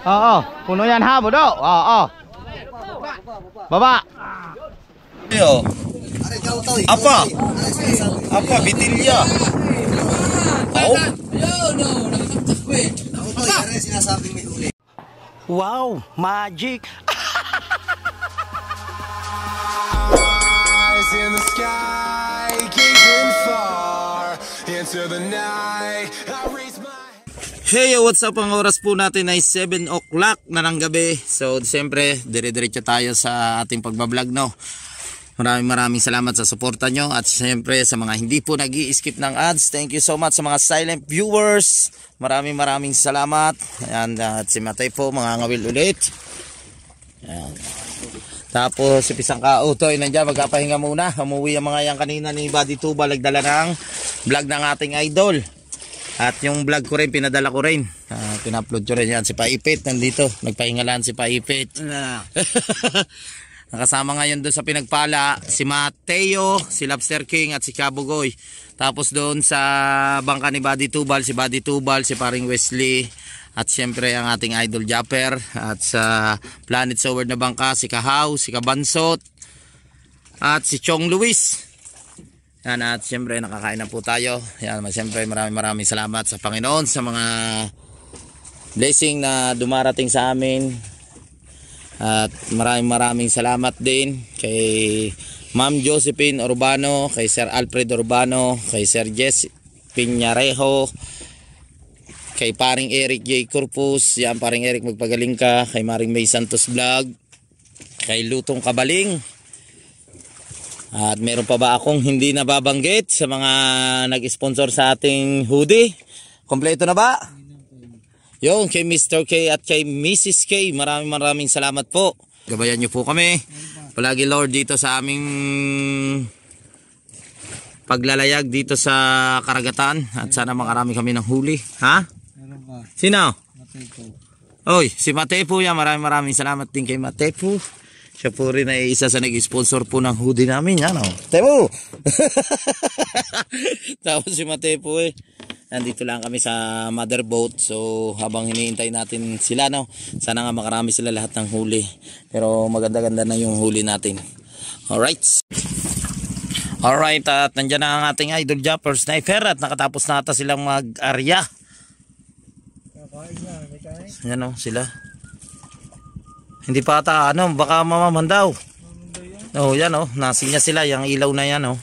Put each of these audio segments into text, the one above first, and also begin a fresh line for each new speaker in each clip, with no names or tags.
Oo, puno yan ha, Budo. Oo. Baba.
Yo. Apa? Apa bitilya? Oh.
Wow, magic.
Eyes in the sky, gazing far into the night. I raise my
Hey, what's up? Ang oras po natin ay 7 o'clock na ng gabi. So, siyempre, dire-diretso tayo sa ating pagbablog, no? Maraming salamat sa suporta nyo. At siyempre, sa mga hindi po nag-i-skip ng ads, thank you so much sa mga silent viewers. Maraming salamat. Ayan, at si Matay po, mga ngawil ulit. Ayan. Tapos, si Pisang Kautoy, nandiyan, magkapahinga muna. Umuwi ang mga yan kanina ni Buddy Tuba, nagdala ng vlog ng ating idol. At yung vlog ko rin, pinadala ko rin. Pina-upload ko rin yan. Si Paipit nandito. Nagpahingalan si Paipit. Nakasama ngayon doon sa Pinagpala, si Mateo, si Lobster King at si Kabugoy. Tapos doon sa bangka ni Buddy Tubal, si Buddy Tubal, si Paring Wesley. At siyempre ang ating idol Japper. At sa Planet Soward na bangka, si Kahaw, si Kabansot. At si Chong Luis. Yan, at siyempre nakakain na po tayo. Yan, siyempre maraming salamat sa Panginoon sa mga blessing na dumarating sa amin. At maraming salamat din kay Ma'am Josephine Urbano, kay Sir Alfred Urbano, kay Sir Jess Piñarejo, kay Paring Eric J. Corpus. Yan, Paring Eric, magpagaling ka. Kay Maring May Santos Vlog, kay Lutong Kabaling. At meron pa ba akong hindi nababanggit sa mga nag-sponsor sa ating hoodie? Kompleto na ba? Yung kay Mr. K at kay Mrs. K, maraming salamat po. Gabayan nyo po kami. Palagi Lord dito sa aming paglalayag dito sa karagatan. At sana makarami kami ng huli. Ha? Sino? Oy, si Matepo yan. Maraming salamat din kay Matepo. Siya po rin ay isa sa nag-sponsor po ng hoodie namin. Yan o. Tepo! Tapos si Matepo nandito lang kami sa mother boat. So habang hinihintay natin sila, no, sana nga makarami sila lahat ng huli. Pero maganda-ganda na yung huli natin. Alright. Alright, at nandyan na ang ating idol Japper Sniper. At nakatapos na ata silang mag-arya. Yan o, sila. Hindi pa ata, baka mamamandaw. Oh, yan oh, nasinya sila, yung ilaw na yan oh.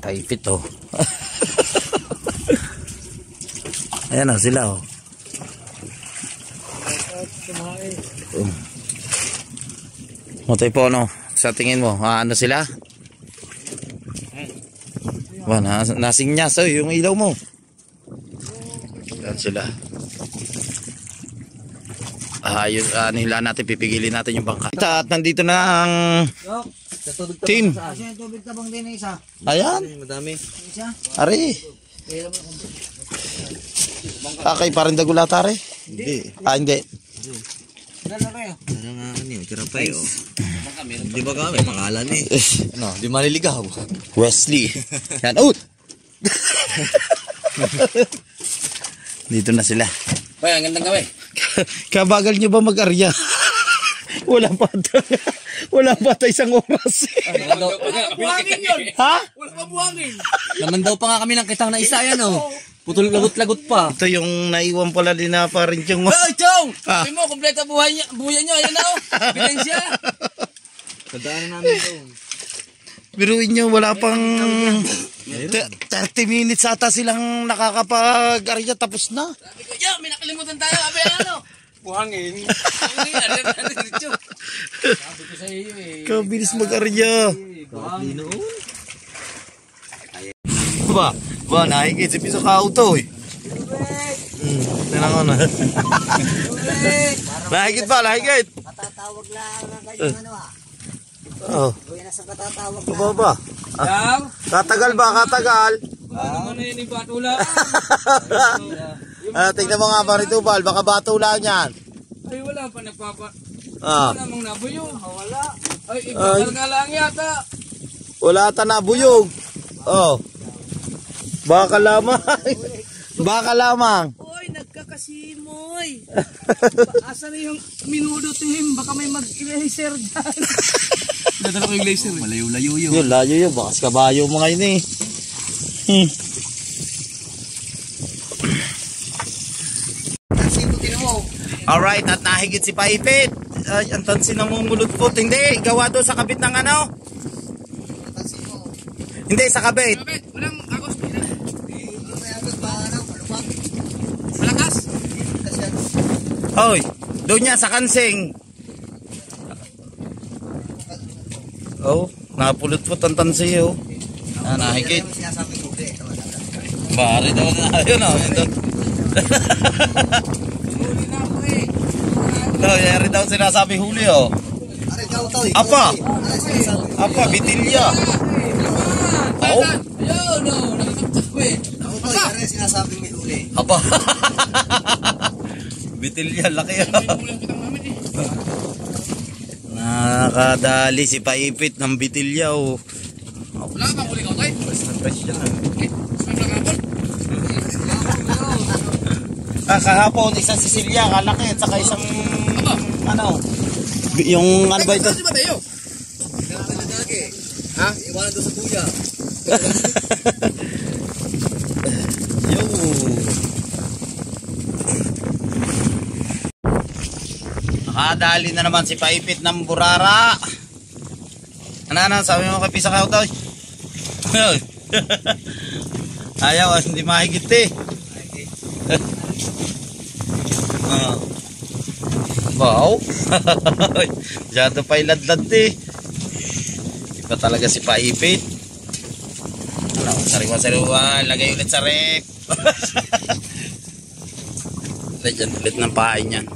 Taipit oh. Ayan oh, sila oh. Matay po no, sa tingin mo, ano sila? Nasinya so yung ilaw mo. Yan sila. Ayun, nila natin, pipigilin natin yung bangka. At nandito na ang team. Ayan. Madami. Ari. Kay parin dagula tare? Hindi. Hindi.
Di ba kami pangalan eh? Di maliligaw.
Wesley. Yan. Out! Dito na sila.
Ay, ang gandang gawin.
Kabagal nyo ba mag-arya? Wala pa isang oras.
Buhangin yun.
Ha?
Wala pa buhangin. Naman daw pa nga kami ng kitang na isa yan oh. Putol lagot-lagot pa.
Ito yung naiwan pala din na pa rin yung...
Hey, Chong! Sabi mo, kompleto buhay niyo. Ayan na oh. Ebidensya. Tadaanan namin ito.
Biruin nyo, wala pang 30 minutes ata silang nakakapag-arya, tapos na.
Sabi ko, yo, may nakalimutan tayo. Sabi ano? Buhangin. Sabi ko sa iyo eh.
Kabilis mag-arya.
Buhangin noon.
Ba, nakikit si Piso Kauto eh. Tingnan ko na. Nakikit ba, nakikit?
Katatawag lang ang kanyang ano ah.
Oh.
Kuya nasa katatawag lang.
Ano ba? Katagal ba? Katagal?
Ano yun yung batula?
Tingnan mo nga pa rito, Bal. Baka batula niyan.
Ay, wala pa nagpapa.
Ah.
Wala namang nabuyo. Wala. Ay, ikaw nga lang yata.
Wala ata nabuyog. Oh. Baka lamang. Baka lamang.
Uy, Asa na yung minudo to him? Baka may mag-laser dyan. Nadala ko yung laser. Malayo-layo yun.
Yun, layo yun. Baka kabayo mo ngayon eh. Alright, at nahigit si Paipit. Ay, ang tansin na mumulutpot. Hindi, gawa doon sa kabit ng ano? Hindi, sa kabit.
Walang agos. Malakas.
Oy, doon niya sa kansing. Oh, napulutpot ang tansi oh. Ah, nahigit. Bari daw na yun oh. No, yari daw sinasabi huli oh. Apa? Apa, bitilya. Oh.
Ayun, no, nakakaptak ko eh.
Sinasabing may huli.
Apa? Bitilya, laki oh. Nakadali si Paipit ng bitilya oh.
Wala ka bang huli ka, Toy?
Fresh yan oh.
Sumay ka kapon?
Kahapon, isang Sicilia, kalaki, at saka isang, ano, yung, ano ba ito?
Si Mateo.
Ha? Iwanan doon sa kuya.
Yo. Nakadali na naman si Paipit ng burara. Ano, sabi mo kay Pisa Kao daw? Ayaw, hindi mahigit eh. Wow. Masyado pa iladlad eh. Iba talaga si Paipit. Ano, sariwa-sariwa. Lagay ulit sa rep. Lagyan ulit ng pain yan.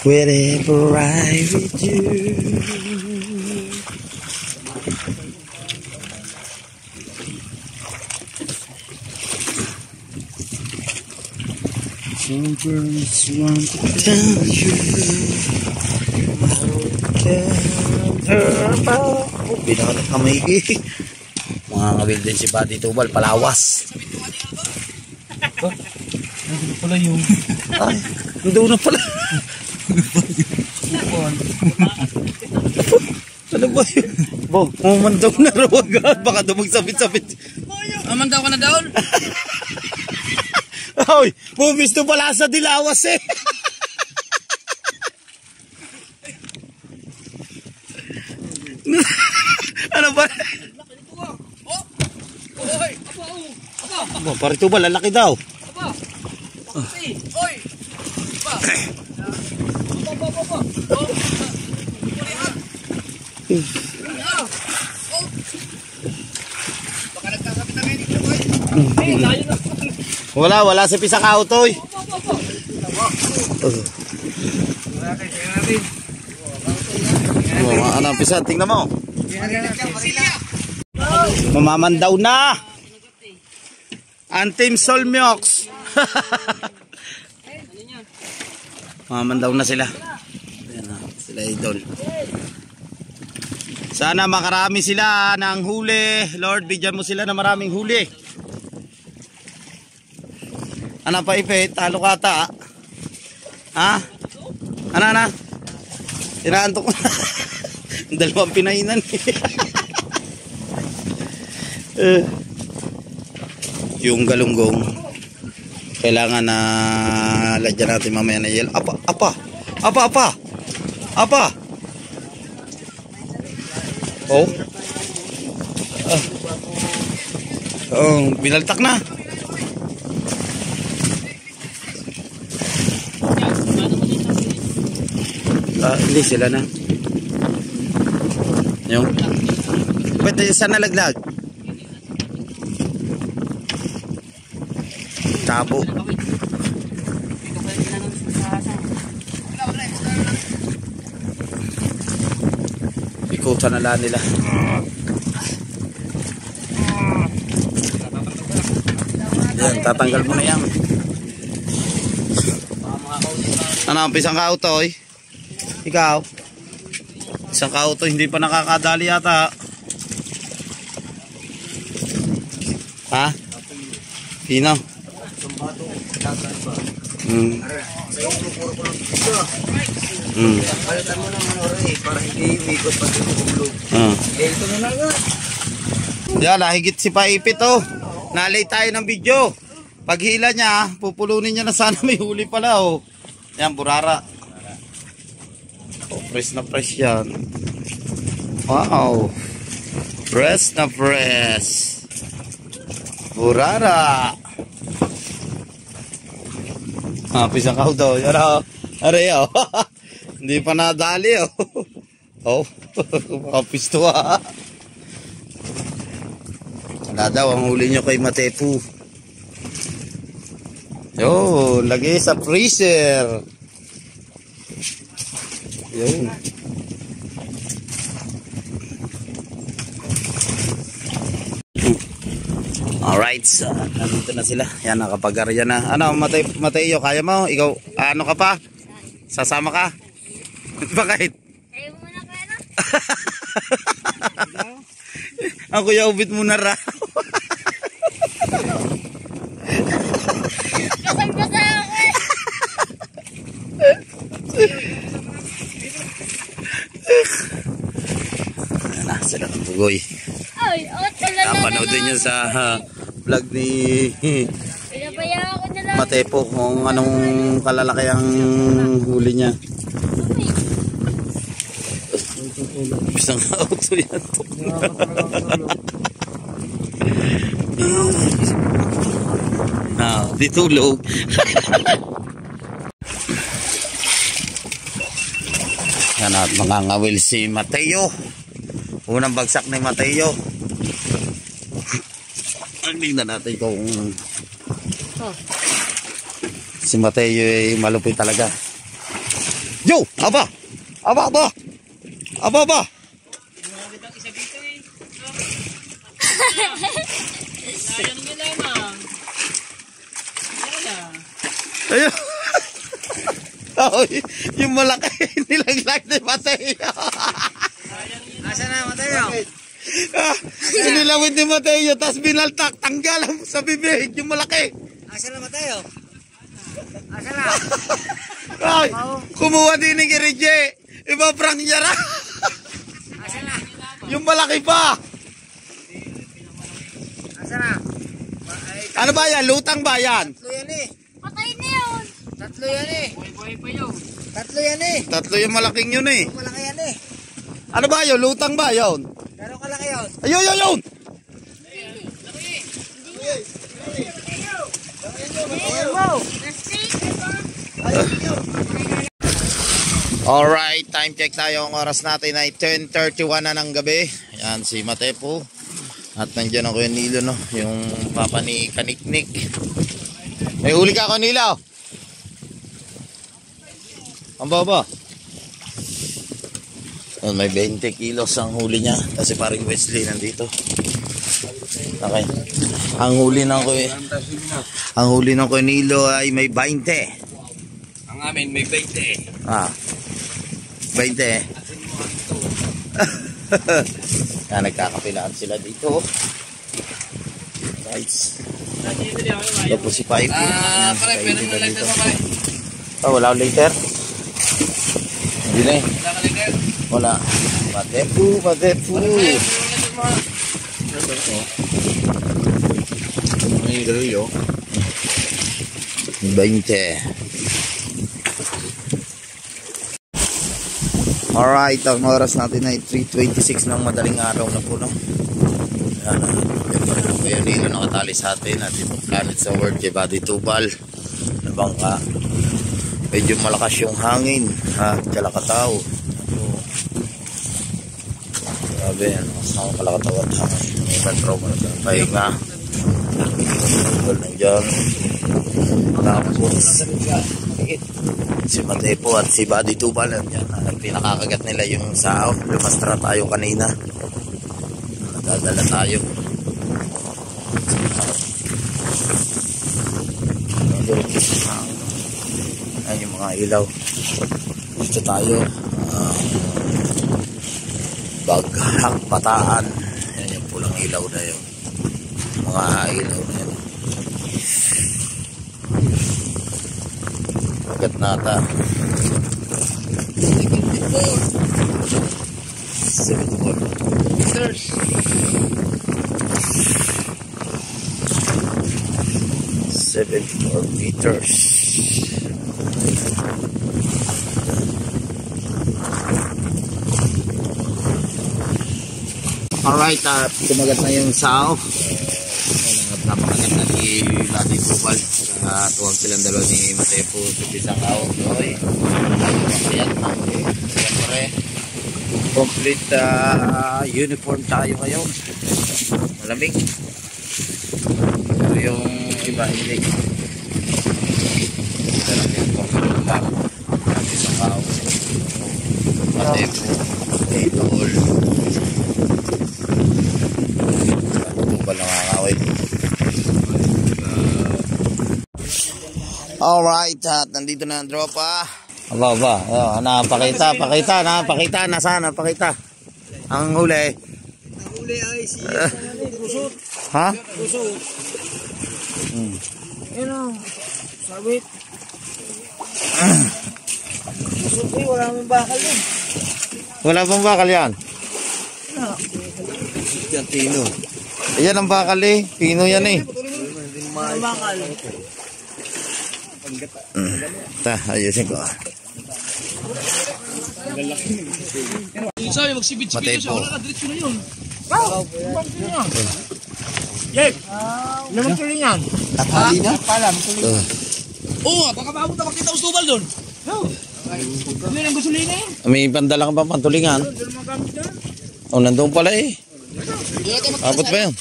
Wherever I with you. Birds want to tell you oh, binakot kami mga ngabil din si Buddy Tubal, palawas.
Nandito pala yung...
Ay, doon na pala. Ano ba yun? Bo, umandaw na raw agad. Baka daw magsabit-sabit.
Amandaw ka na down?
Ay, bumisto pala sa dilawas eh. Ano ba? Oh, pare Tubal, lalaki daw.
Oy!
Wala si Pisa Kao toy. Ano Pisa, tingnan mo. Mamamandaw na. Antim Solmiox. Mamamandaw na sila. Ayan na, sila idol. Sana makarami sila ng huli. Lord, bigyan mo sila ng maraming huli. Ano pa Ipit? Talo ka ata. Ha? Ano? Tinaantok ko. Dalawang pinainan. Yung galunggong. Kailangan na lagyan natin mamaya na yelo. Apa. Oh. Oh, binaltak na. Hindi sila na. Yung. Ba't saan nalaglag? Tabo. Ikutan na lang nila. Yan, tatanggal mo na yan. Ano, isang ka-auto eh? Ikaw? Isang ka-auto, hindi pa nakakadali yata. Ha? Pino?
Palitan mo ng ano rin, para hindi umikot pati yung ulo. Ito na lang nga.
Yan, nahigit si Paipit oh. Nalay tayo ng video. Paghila niya, pupulunin niya na sana may huli pala oh. Yan, burara. Oh, fresh na fresh yan. Wow. Fresh na fresh. Burara. Pisang kaw daw. Yan oh. Aray oh. Hindi pa nadali oh. Oh. Makapisto ah. Wala daw ang huli nyo kay Matepu. Yo, lagay sa freezer. Yun. Alright, so, nandito na sila. Yan, nakapagarya na. Ano, Mateo, kaya mo? Ikaw, ano ka pa? Sasama ka? Bakit?
Ayaw mo na kaya na?
Ang kuya ubit mo na raw.
Kasang-kasa ako eh.
Ayan na, sila ng bugoy.
Ay, talaga na.
Napanoodin nyo sa vlog ni
Pinabayaan ko na lang.
Matepo kung anong kalalaki ang huli niya. Isang auto yan. Di tulog. Yan at mangangawil si Mateo. Unang bagsak ni Mateo. Tingnan natin kung si Mateo ay malupit talaga. Yo! Aba! Aba! Aba! Aba! Aba! Ayun! Oh, yung malaki nilaglag ni Mateo.
Asa na, Mateo?
Sinilawid ni Mateo, tapos binaltak, tanggal sa bibig, yung malaki.
Asa na, Mateo? Asa na?
Ay, kumuha din ni Kirije. Iba-prank niya ra.
Asa na?
Yung malaki pa.
Asa na?
Ano ba yan? Lutang ba yan?
Tatlo yan eh.
Patay na yun.
Tatlo yan eh. Tatlo yan eh.
Tatlo yung malaking yun eh.
Malaki yan eh.
Ano ba yun? Lutang ba yun?
Gano'ng kalaki yun?
Ayun, ayun, ayun! Alright, time check tayo. Ang oras natin ay 10:31 na ng gabi. Yan si Matepo. At nandiyan ako yung Nilo, no? Yung papa ni Kaniknik. May huli ka ako, Nilo. Ang baba. May 20 kilos ang huli niya. Kasi parang Wesley nandito. Okay. Ang huli ng Nilo ay may 20.
Ang amin may 20.
20. Nagkakapilaan sila dito. Guys. Tapos si Pipe.
Pare, pwede mo lang ito pare.
Wala akong later. Hindi na eh.
Wala ka later.
Wala. Matepu. May galoy 20. Alright, ang oras natin ay 3:26 ng madaling araw na po, no? Yan pa rin po yung hilo nakatali sa atin at itong Planet sa World kay Buddy Tubal na bangka. Medyo malakas yung hangin ha, kalakataw. Grabe, mas nakakalakataw at hangin. May patroma na tayo pahinga. Tubal nandiyan. Tapos si Matepo at si Buddy Tubal nandiyan. Pinakakagat nila yung sao. Lumastra tayo kanina. Nadadala tayo. Ayan yung mga ilaw. Dito tayo. Baghang Bataan. Ayan yung pulang ilaw na yun. Mga ilaw na yun. Bagat nata. 74 meters. 74 meters. Alright, kumagat na yung sao. Napakagat na ni Buddy Tubal. Tuwang silang dalawa ni Matepo sa pisang kao. Ayan, siyempre complete uniform tayo ngayon. Malamig. Pero yung iba hindi. Pero yung lang natin sa kao. Matepo, Tubal. Tubal nakakaway. Alright, at nandito na ang tropa. Aba. Napakita. Nasaan? Napakita. Ang huli.
Ang huli ay si Kusot.
Ha?
Kusot. Yan o. Sabit. Kusot eh. Wala mong bakal yun.
Wala pang bakal yan?
Yan, Tino.
Ayan ang bakal eh. Pino yan eh.
Ang bakal.
Ayusin ko.
Sabi magsibit-sibit siya.
Matepo.
Wala ka, diretso na yun.
Naman tuloy yan.
Takali na?
Oo, baka maabot na makita Ustubal doon. Hindi ang gasolina yun.
May pandala ka pa pantulingan? Oh, nandun pala eh. Abot ba yun?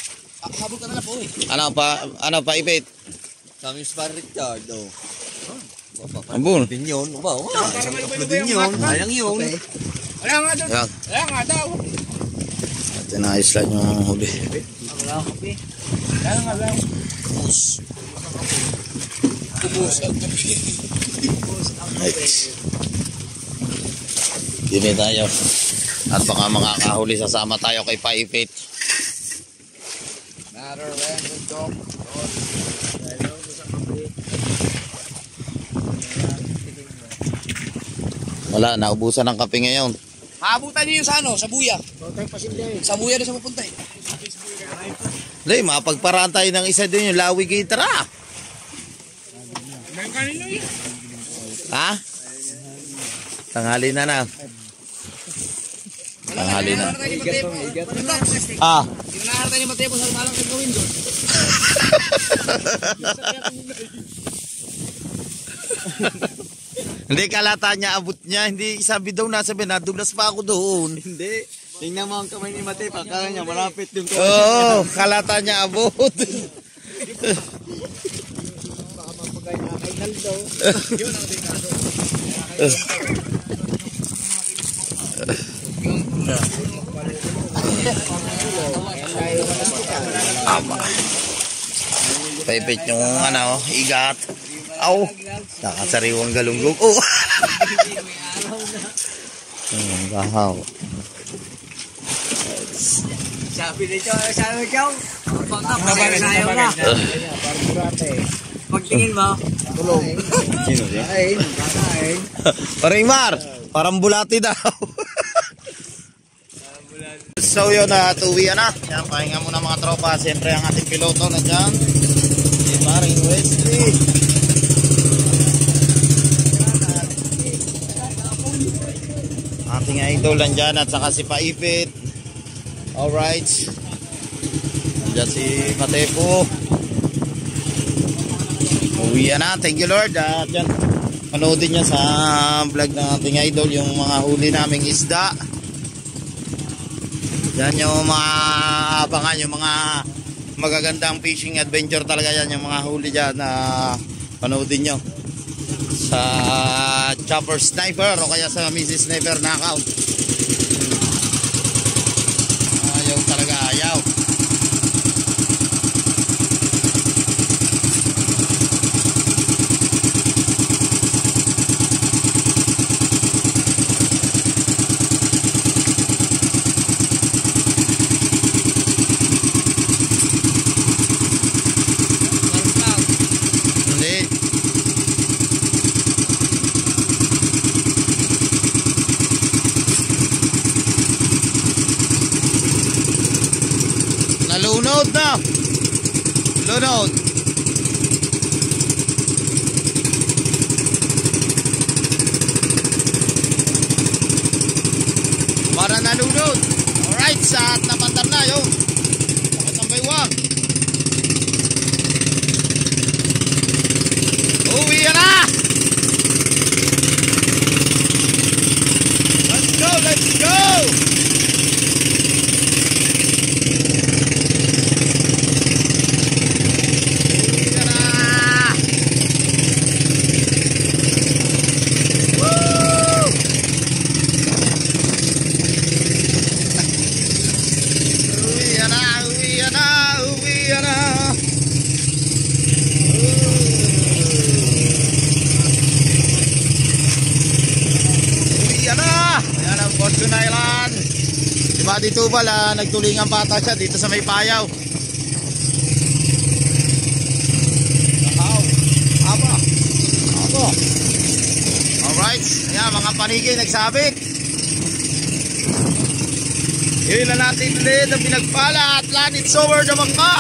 Habol ka na po eh.
Ano pa ipit?
Kami sa Richard, oh.
Ambul.
Din yun, ba? Din yun. Ayang yun.
Wala nga doon.
Yan.
Wala nga daw.
At inayos lang yung huli.
Wala nga daw.
Right. Yun tayo. At baka makakahuli sasama tayo kay Paipit. Wala, naubusan ng kape ngayon.
Maabutan niyo sa ano, sa buya. Sa buya na sa pupunta eh.
Hindi, mapagparaan tayo ng isa din yung Lawi Gitara. Ha? Tanghali na na. Tanghali na. Ah.
Inaharap tayo ni Matepo sa malang gagawin doon.
Hindi, kalata niya, abot niya. Hindi, sabi daw nasabi, nadulas pa ako doon.
Hindi. Tingnan mo ang kamay ni Mate. Pagkala niya, malapit yung kamay.
Oo, kalata niya, abot.
Baka magpagay na kay Naldo. Yun ang tingado.
Ama. Paipit yung ano, igat. Aw, nakasariwang galunggong. Oh. Gahaw.
Sabi nito, sabi ko, pagkakasaya sayo na. Pagtingin mo, tulog.
Sino siya?
Ay, kakain.
Parimar, parang bulati daw. So yun, tuwian na. Yan, pahinga muna mga tropa. Siyempre ang ating piloto na dyan. Si Maring Wesley. ating idol nandyan at saka si Paipit. Alright. Nandyan si Matepo. Uwi na. Thank you Lord. At yan, panoodin nyo sa vlog ng ating idol yung mga huli naming isda. Yan yung mga abangan, yung mga magagandang fishing adventure talaga yan. Yung mga huli dyan na panoodin nyo sa Chopper Sniper o kaya sa Mrs. Sniper Knockout. Ayaw talaga, ayaw. Lunod na. Lunod. Para nalunod. Alright, sa napandar na yung bakit ang baywang. Uwi na. Let's go, let's go. Fortune Island. Si Buddy Tubal nagtulingan pata siya dito sa may payaw. Aba. Aba. Alright. Ayan, mga panigay nagsabit. Yun na natin ulit ang pinagpala at lanit sower na bangka.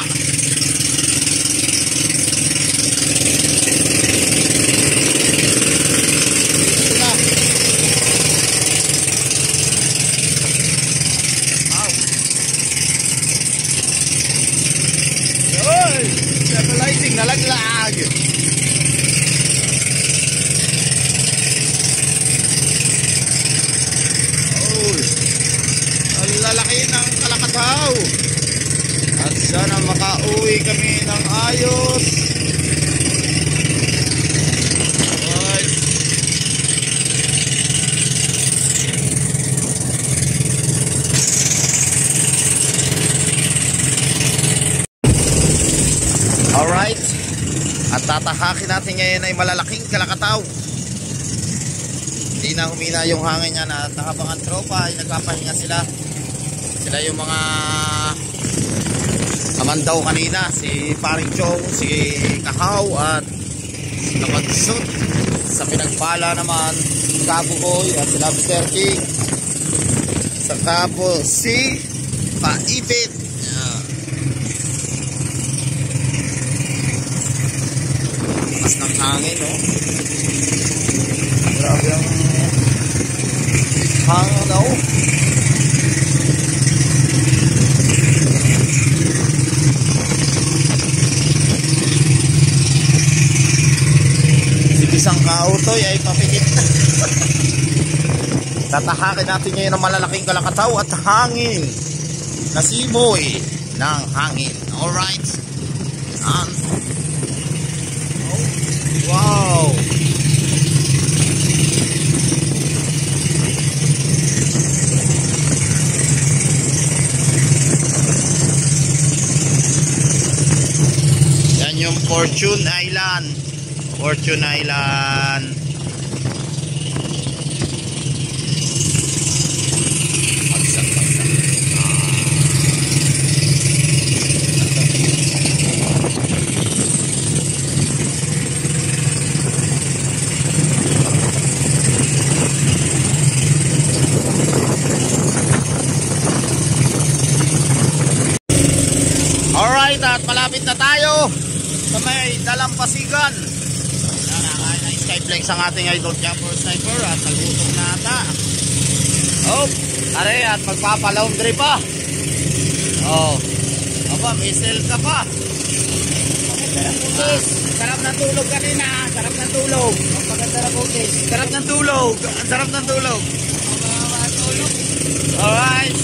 Stabilizing, nalaglag. Oh, ang lalaki ng kalakataw. At sana makauwi kami ng ayos. Alright. Alright. At tatahakin natin ngayon ay malalaking kalakataw. Hindi na humina yung hangin niya na nakabangan tropa ay nagpapahinga sila. Sila yung mga kamandaw kanina. Si Paring Chong, si Kahaw at si Kamagsot. Sa pinagpala naman Kabugoy at si Lobster King. Sa kapo si Paipit. Mas ng hangin, no? Grabe ang hangin, no? Si Bisang Kautoy ay papikit. Tatahakin natin ngayon ang malalaking kalakataw at hangin na simoy ng hangin. Alright. Wow! Yan yung Fortune Island. Fortune Island. At malapit na tayo sa may Dalampasigan. Nakakain na Skyflex ang ating idol Chopper Sniper at nagutom na ata. Oh, are at magpapa-laundry pa. Oh. Aba, may sale ka pa. Sarap ng tulog kanina. Sarap ng tulog. Magpaganda na cookies. Sarap ng tulog. Sarap ng tulog. Alright.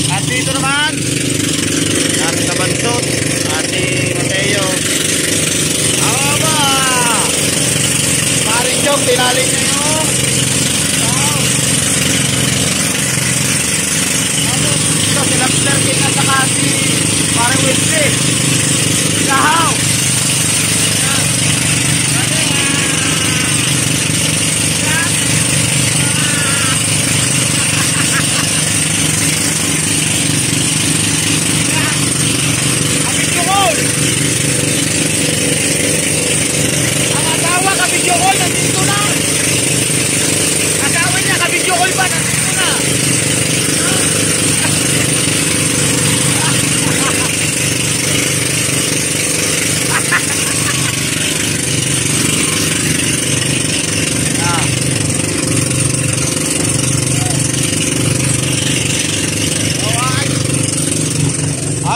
At dito naman, ating kabansot, ating Mateo. Aba! Maring Jong, tinaling nyo yung ito, si Lobster King at saka si Parang Wesley. Kahaw!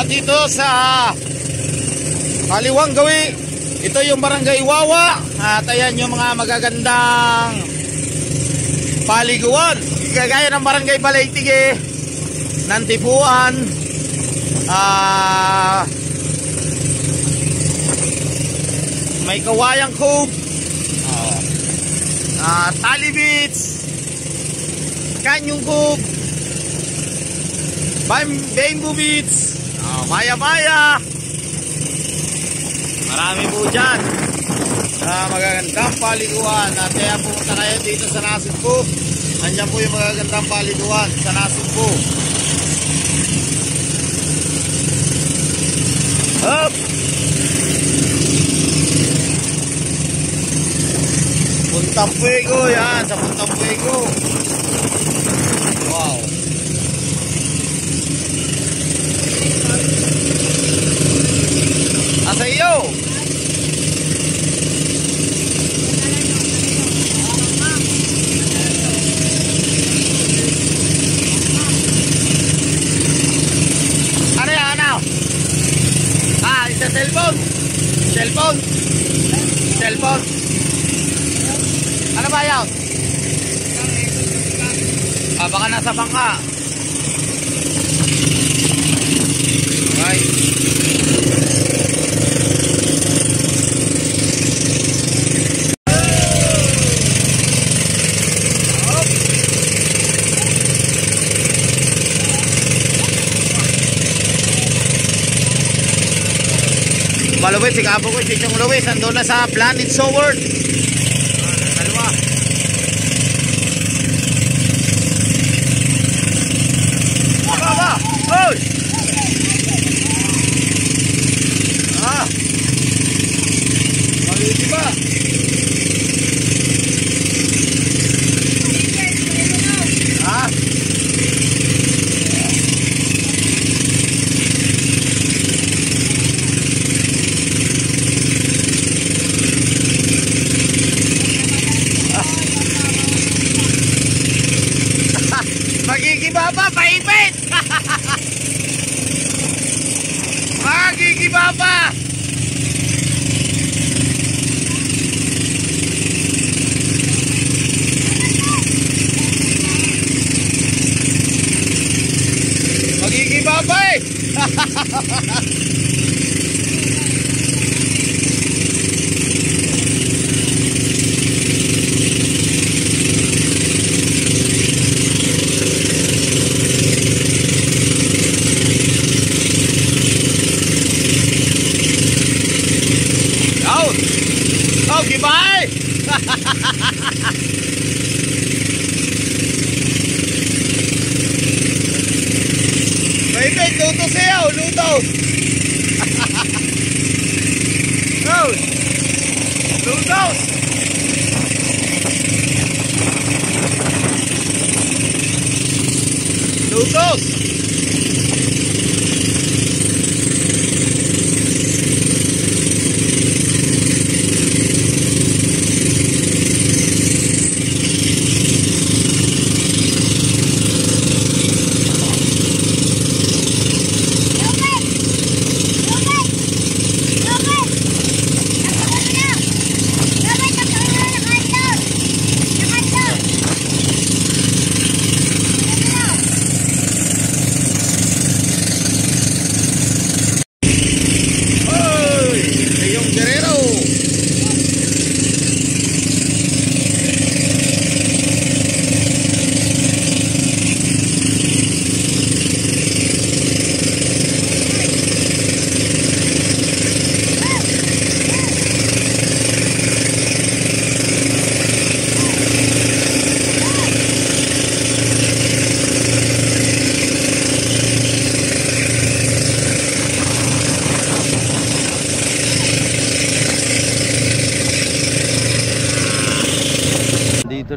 Dito sa Kaliwang Gawi, ito yung Barangay Wawa. At ayan yung mga magagandang paliguan, kagaya ng Barangay Balaytige, Nantipuan, may Kawayang Cove, Tali Beach, Kanyong Cove, Bamboo Beach, Maya-Maya. Marami po dyan magagandang paliguan. At kaya pumunta kayo dito sa Nasugbu. Andyan po yung magagandang paliguan sa Nasugbu. Up! Puntang Puego, yan, sa Puntang Puego. Wow. Asa iyo? Ano yan, ano? Isa cellphone. Cellphone. Cellphone. Ano ba yan? Baka nasa bangka. Okay. Maluwit, si Kabo ko, si Chong Luwis, andun na sa Planet Sword. Dalawa. Baba! Oy! Maluwit ba? Magigibaba, paipit! Magigibaba! Magigibaba eh! Oh, goodbye! Baby, luto siya, luto! Oh! Lutos! Lutos!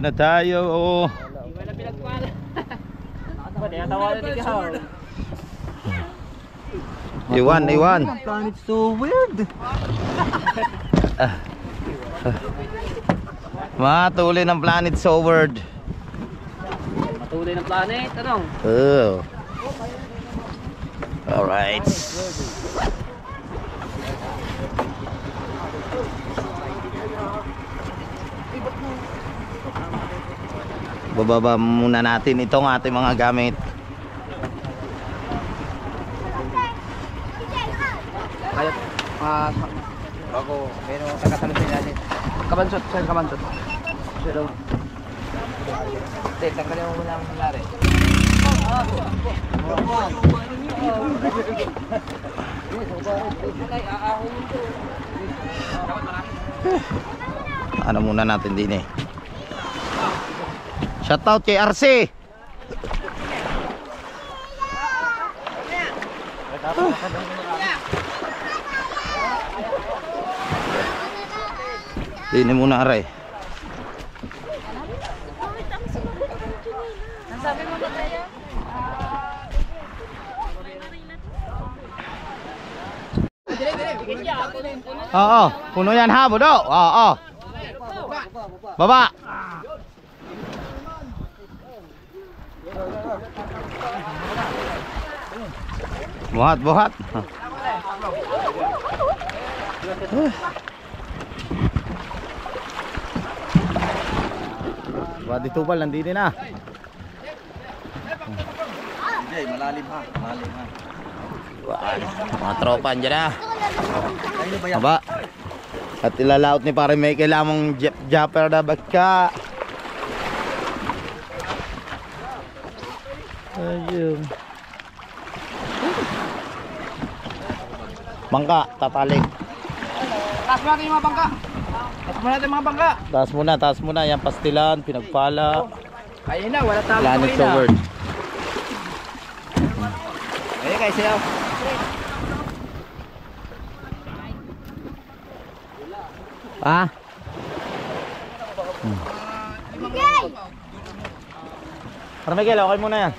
na tayo. Iwan.
Planet so weird.
Matuloy ng planet so weird.
Matuloy ng planet, ano?
Oh. Alright. Bababa muna natin itong ating mga gamit.
Kayat, bago, meron kakasalusin natin. Kabansot, sir, kabansot. Pero, tanggalin mo muna ang nangyari.
Ano muna natin din eh. Shoutout kay RC. Dini muna aray.
Ang sabi mo ba tayo?
Oo, puno yan ha, Budo. Oo. Baba. Buhat. Badi tubal nandito na.
Jay, malalim ha.
Mga tropa andyan na. Baba. At ilalaot ni pare may kailamang japper na baka. Ayun. Bangka, tatalik.
Taas mo natin yung mga bangka.
Taas muna. Yan pastilan, pinagpala.
Ayun na, wala talo.
Planet so word.
Ayun guys, sayaw.
Ah? Para Miguel, okay muna yan.